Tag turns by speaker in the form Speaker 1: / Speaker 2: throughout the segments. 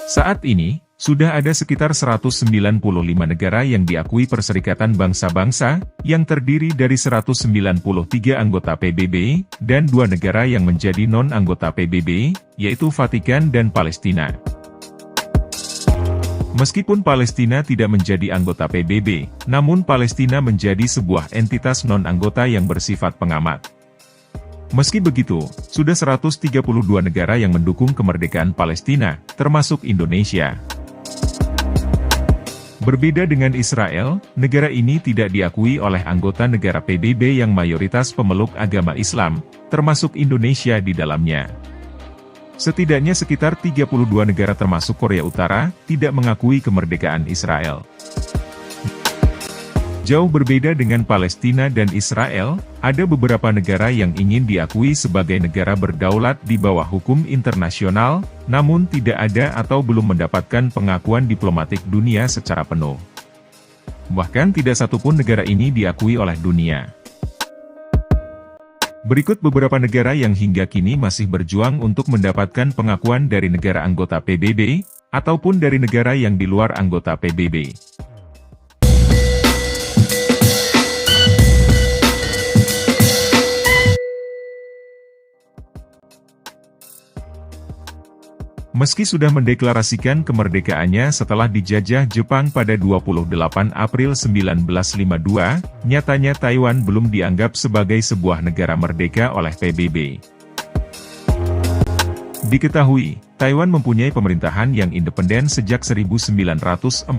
Speaker 1: Saat ini, sudah ada sekitar 195 negara yang diakui Perserikatan Bangsa-Bangsa, yang terdiri dari 193 anggota PBB, dan 2 negara yang menjadi non-anggota PBB, yaitu Vatikan dan Palestina. Meskipun Palestina tidak menjadi anggota PBB, namun Palestina menjadi sebuah entitas non-anggota yang bersifat pengamat. Meski begitu, sudah 132 negara yang mendukung kemerdekaan Palestina, termasuk Indonesia. Berbeda dengan Israel, negara ini tidak diakui oleh anggota negara PBB yang mayoritas pemeluk agama Islam, termasuk Indonesia di dalamnya. Setidaknya sekitar 32 negara termasuk Korea Utara, tidak mengakui kemerdekaan Israel. Jauh berbeda dengan Palestina dan Israel, ada beberapa negara yang ingin diakui sebagai negara berdaulat di bawah hukum internasional, namun tidak ada atau belum mendapatkan pengakuan diplomatik dunia secara penuh. Bahkan tidak satupun negara ini diakui oleh dunia. Berikut beberapa negara yang hingga kini masih berjuang untuk mendapatkan pengakuan dari negara anggota PBB, ataupun dari negara yang di luar anggota PBB. Meski sudah mendeklarasikan kemerdekaannya setelah dijajah Jepang pada 28 April 1952, nyatanya Taiwan belum dianggap sebagai sebuah negara merdeka oleh PBB. Diketahui, Taiwan mempunyai pemerintahan yang independen sejak 1949.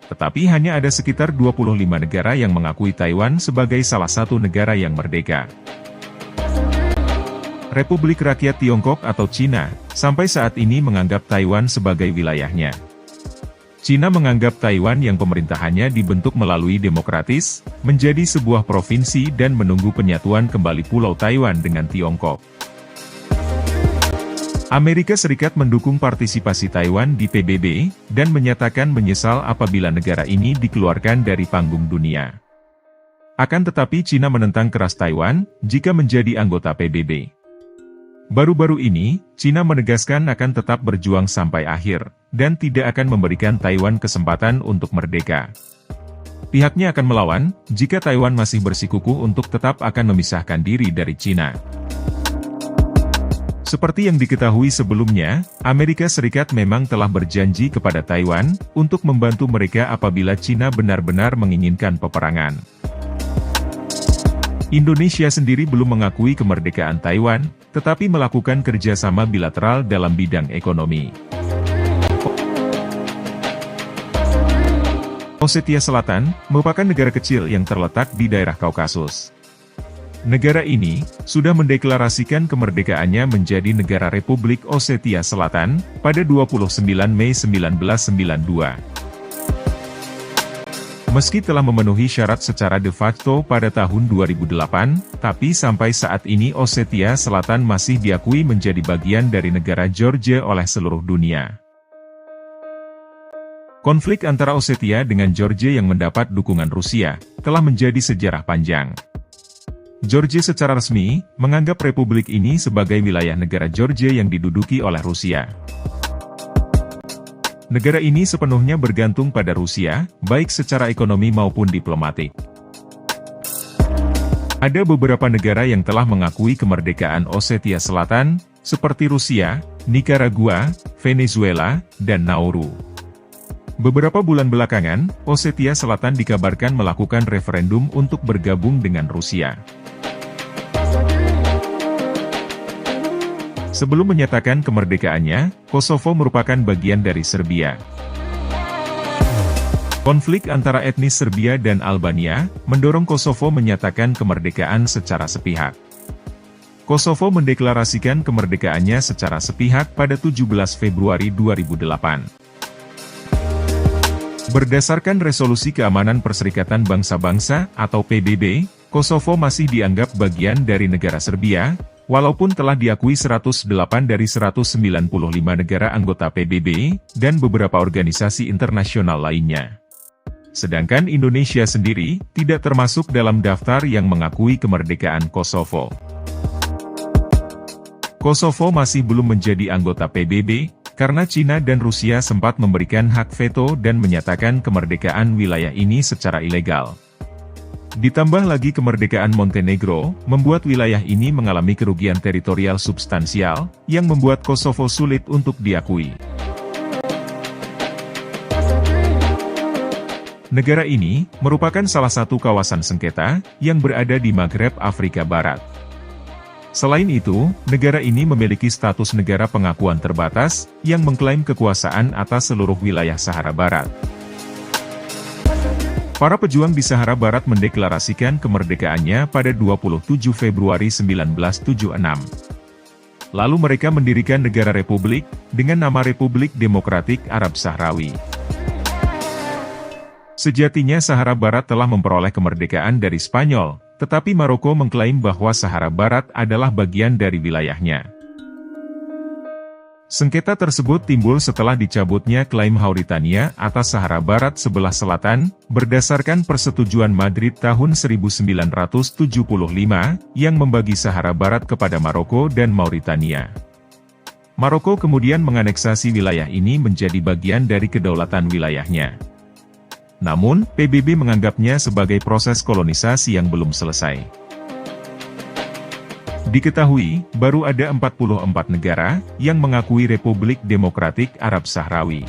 Speaker 1: Tetapi hanya ada sekitar 25 negara yang mengakui Taiwan sebagai salah satu negara yang merdeka. Republik Rakyat Tiongkok atau Cina, sampai saat ini menganggap Taiwan sebagai wilayahnya. Cina menganggap Taiwan yang pemerintahannya dibentuk melalui demokratis, menjadi sebuah provinsi dan menunggu penyatuan kembali Pulau Taiwan dengan Tiongkok. Amerika Serikat mendukung partisipasi Taiwan di PBB, dan menyatakan menyesal apabila negara ini dikeluarkan dari panggung dunia. Akan tetapi Cina menentang keras Taiwan, jika menjadi anggota PBB. Baru-baru ini, Cina menegaskan akan tetap berjuang sampai akhir, dan tidak akan memberikan Taiwan kesempatan untuk merdeka. Pihaknya akan melawan, jika Taiwan masih bersikukuh untuk tetap akan memisahkan diri dari Cina. Seperti yang diketahui sebelumnya, Amerika Serikat memang telah berjanji kepada Taiwan, untuk membantu mereka apabila Cina benar-benar menginginkan peperangan. Indonesia sendiri belum mengakui kemerdekaan Taiwan, tetapi melakukan kerjasama bilateral dalam bidang ekonomi. Osetia Selatan, merupakan negara kecil yang terletak di daerah Kaukasus. Negara ini, sudah mendeklarasikan kemerdekaannya menjadi negara Republik Osetia Selatan, pada 29 Mei 1992. Meski telah memenuhi syarat secara de facto pada tahun 2008, tapi sampai saat ini Osetia Selatan masih diakui menjadi bagian dari negara Georgia oleh seluruh dunia. Konflik antara Osetia dengan Georgia yang mendapat dukungan Rusia, telah menjadi sejarah panjang. Georgia secara resmi, menganggap republik ini sebagai wilayah negara Georgia yang diduduki oleh Rusia. Negara ini sepenuhnya bergantung pada Rusia, baik secara ekonomi maupun diplomatik. Ada beberapa negara yang telah mengakui kemerdekaan Osetia Selatan, seperti Rusia, Nicaragua, Venezuela, dan Nauru. Beberapa bulan belakangan, Osetia Selatan dikabarkan melakukan referendum untuk bergabung dengan Rusia. Sebelum menyatakan kemerdekaannya, Kosovo merupakan bagian dari Serbia. Konflik antara etnis Serbia dan Albania, mendorong Kosovo menyatakan kemerdekaan secara sepihak. Kosovo mendeklarasikan kemerdekaannya secara sepihak pada 17 Februari 2008. Berdasarkan Resolusi Keamanan Perserikatan Bangsa-Bangsa, atau PBB, Kosovo masih dianggap bagian dari negara Serbia, walaupun telah diakui 108 dari 195 negara anggota PBB, dan beberapa organisasi internasional lainnya. Sedangkan Indonesia sendiri, tidak termasuk dalam daftar yang mengakui kemerdekaan Kosovo. Kosovo masih belum menjadi anggota PBB, karena Cina dan Rusia sempat memberikan hak veto dan menyatakan kemerdekaan wilayah ini secara ilegal. Ditambah lagi kemerdekaan Montenegro, membuat wilayah ini mengalami kerugian teritorial substansial, yang membuat Kosovo sulit untuk diakui. Negara ini, merupakan salah satu kawasan sengketa, yang berada di Maghreb Afrika Barat. Selain itu, negara ini memiliki status negara pengakuan terbatas, yang mengklaim kekuasaan atas seluruh wilayah Sahara Barat. Para pejuang di Sahara Barat mendeklarasikan kemerdekaannya pada 27 Februari 1976. Lalu mereka mendirikan negara republik, dengan nama Republik Demokratik Arab Sahrawi. Sejatinya Sahara Barat telah memperoleh kemerdekaan dari Spanyol, tetapi Maroko mengklaim bahwa Sahara Barat adalah bagian dari wilayahnya. Sengketa tersebut timbul setelah dicabutnya klaim Mauritania atas Sahara Barat sebelah selatan, berdasarkan Persetujuan Madrid tahun 1975, yang membagi Sahara Barat kepada Maroko dan Mauritania. Maroko kemudian menganeksasi wilayah ini menjadi bagian dari kedaulatan wilayahnya. Namun, PBB menganggapnya sebagai proses kolonisasi yang belum selesai. Diketahui, baru ada 44 negara yang mengakui Republik Demokratik Arab Sahrawi.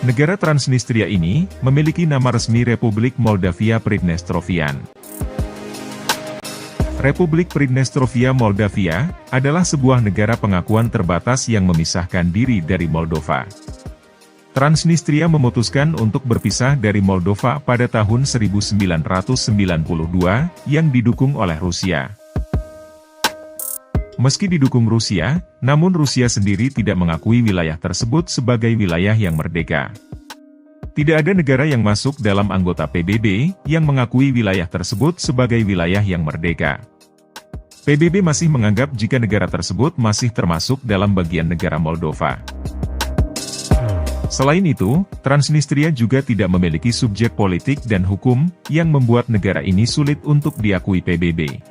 Speaker 1: Negara Transnistria ini memiliki nama resmi Republik Moldavia Pridnestrovian. Republik Pridnestrovia Moldavia adalah sebuah negara pengakuan terbatas yang memisahkan diri dari Moldova. Transnistria memutuskan untuk berpisah dari Moldova pada tahun 1992, yang didukung oleh Rusia. Meski didukung Rusia, namun Rusia sendiri tidak mengakui wilayah tersebut sebagai wilayah yang merdeka. Tidak ada negara yang masuk dalam anggota PBB, yang mengakui wilayah tersebut sebagai wilayah yang merdeka. PBB masih menganggap jika negara tersebut masih termasuk dalam bagian negara Moldova. Selain itu, Transnistria juga tidak memiliki subjek politik dan hukum, yang membuat negara ini sulit untuk diakui PBB.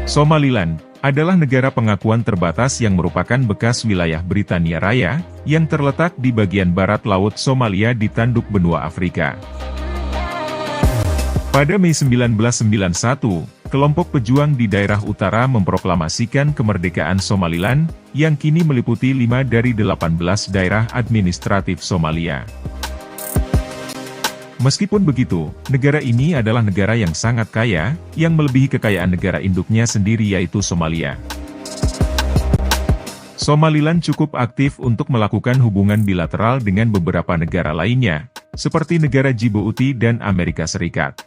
Speaker 1: Somaliland adalah negara pengakuan terbatas yang merupakan bekas wilayah Britania Raya, yang terletak di bagian barat Laut Somalia di tanduk benua Afrika. Pada Mei 1991, kelompok pejuang di daerah utara memproklamasikan kemerdekaan Somaliland, yang kini meliputi 5 dari 18 daerah administratif Somalia. Meskipun begitu, negara ini adalah negara yang sangat kaya, yang melebihi kekayaan negara induknya sendiri yaitu Somalia. Somaliland cukup aktif untuk melakukan hubungan bilateral dengan beberapa negara lainnya, seperti negara Djibouti dan Amerika Serikat.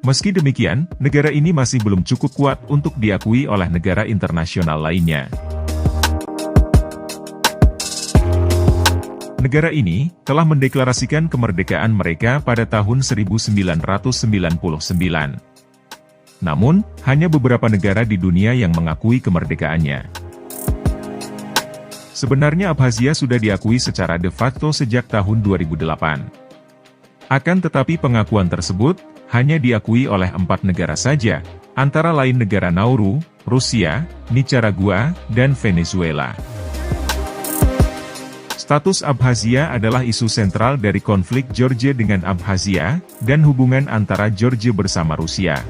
Speaker 1: Meski demikian, negara ini masih belum cukup kuat untuk diakui oleh negara internasional lainnya. Negara ini telah mendeklarasikan kemerdekaan mereka pada tahun 1999. Namun, hanya beberapa negara di dunia yang mengakui kemerdekaannya. Sebenarnya Abkhazia sudah diakui secara de facto sejak tahun 2008. Akan tetapi pengakuan tersebut hanya diakui oleh 4 negara saja, antara lain negara Nauru, Rusia, Nicaragua, dan Venezuela. Status Abkhazia adalah isu sentral dari konflik Georgia dengan Abkhazia, dan hubungan antara Georgia bersama Rusia.